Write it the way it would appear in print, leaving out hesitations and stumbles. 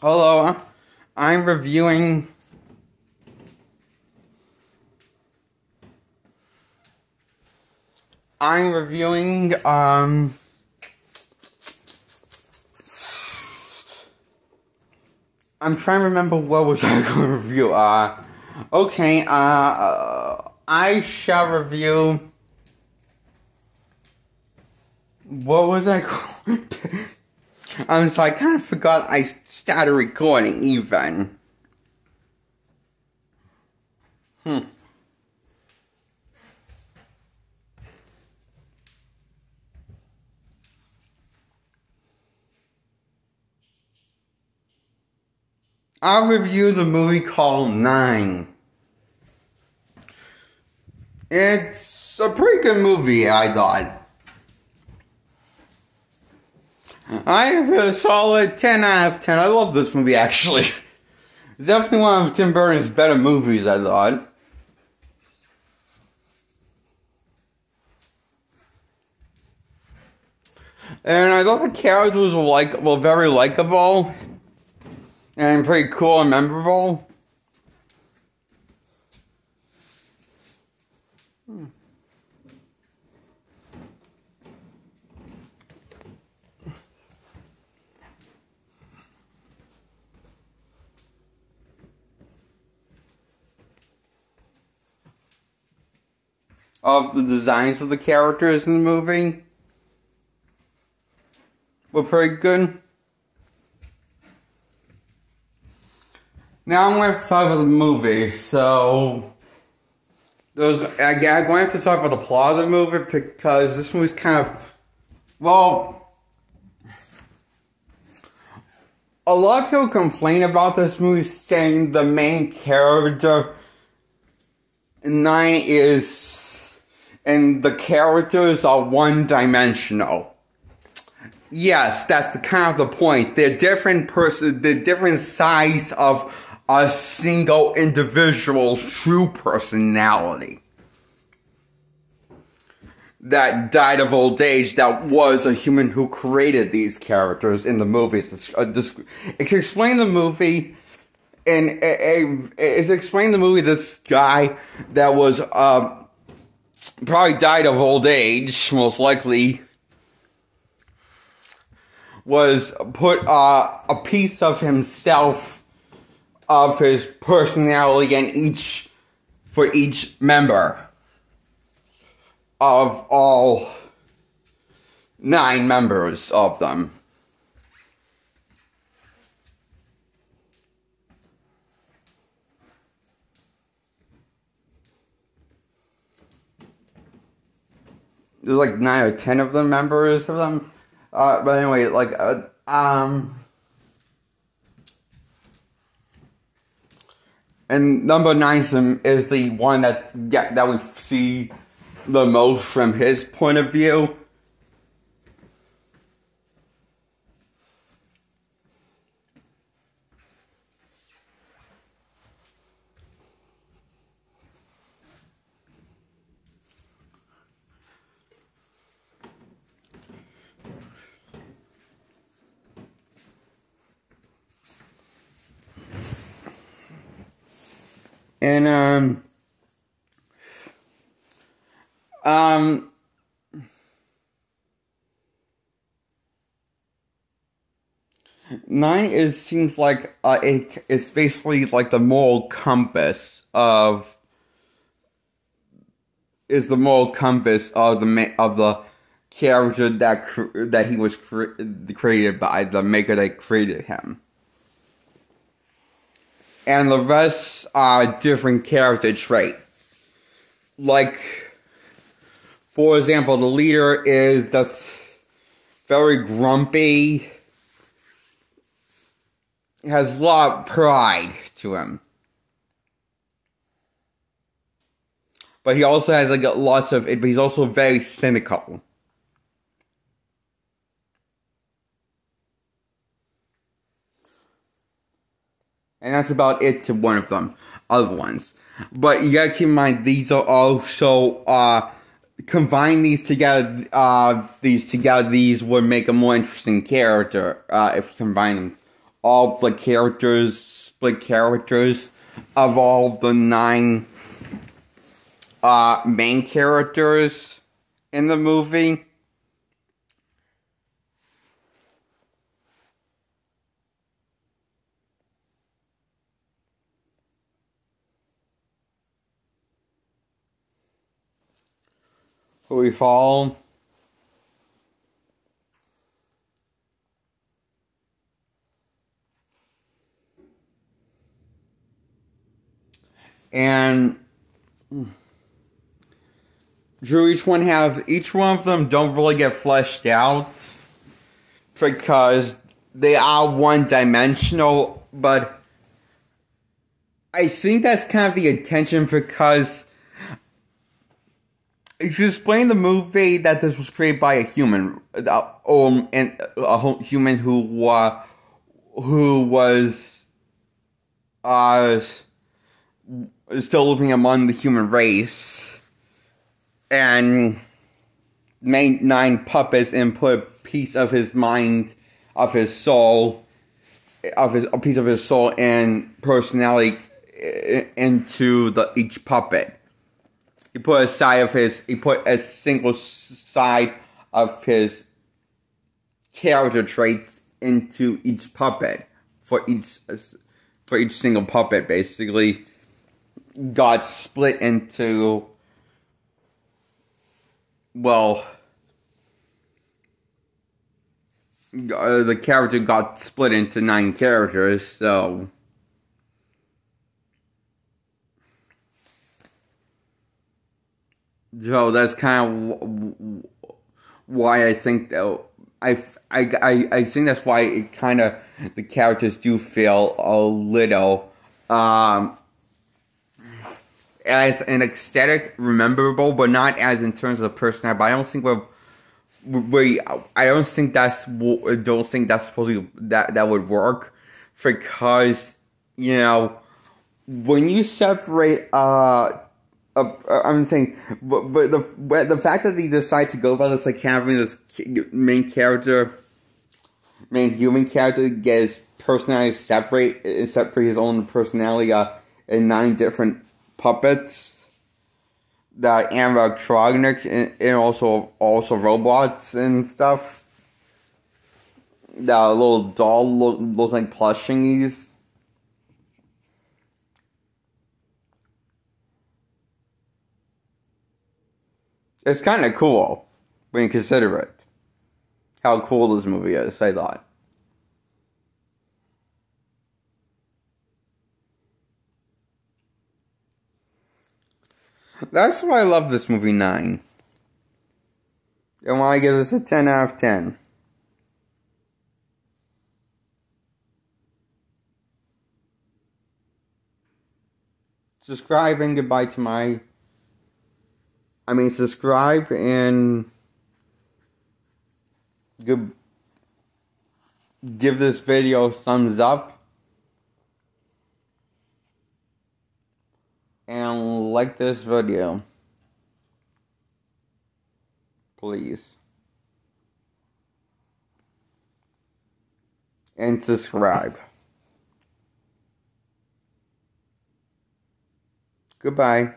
Hello, I'm reviewing. I'm reviewing. I'm trying to remember what was I going to review. Okay. I shall review. What was I? So I kind of forgot I started recording even. I'll review the movie called 9. It's a pretty good movie, I thought. I give it a solid 10 out of 10. I love this movie, actually. It's definitely one of Tim Burton's better movies, I thought. And I thought the characters were very likable. And pretty cool and memorable. Of the designs of the characters in the movie were pretty good. Now I'm going to talk about the movie. So I'm going to have to talk about the plot of the movie because this movie's kind of, well, a lot of people complain about this movie saying the main character in 9 and the characters are one-dimensional. Yes, that's kind of the point. They're different size of a single individual true personality that died of old age that was a human who created these characters in the movies. It's explain the movie, and it's explain the movie this guy that was, probably died of old age, most likely, was put a piece of himself, of his personality, in for each member of all 9 members of them. There's like 9 or 10 of the members of them. But anyway, and number 9 is the one that we see the most from his point of view. And, 9 seems like, it's basically like the moral compass of the character that he was created by, the maker that created him. And the rest are different character traits. Like, for example, the leader is just very grumpy, has a lot of pride to him. But he also has but he's also very cynical. And that's about it to one of them, other ones. But you gotta keep in mind, these are also, combine these together, these would make a more interesting character, if you combine them all the characters, split characters of all the 9 main characters in the movie. Who we follow. And each one of them don't really get fleshed out because they are one-dimensional, but I think that's kind of the intention because if you explain the movie that this was created by a human, and a human who was still living among the human race, and made 9 puppets and put a piece of his mind, of his soul, a piece of his soul and personality into each puppet. He put a single side of his character traits into each puppet for each single puppet. Basically, got split into, well, the character got split into 9 characters, so that's kind of why I think that I think that's why it kind of, the characters do feel a little as an aesthetic memorable, but not as in terms of personality. But I don't think I don't think that's supposed to that would work, because when you separate I'm saying, but the fact that they decide to go about this, like having this main human character get his personality separate his own personality in 9 different puppets that are animatronic and also robots and stuff. That little doll look like plushies. It's kind of cool when you consider it. How cool this movie is, I thought. That's why I love this movie 9. And why I give this a 10 out of 10. Subscribe and goodbye to my... subscribe and give this video a thumbs up. And like this video. Please. And subscribe. Goodbye.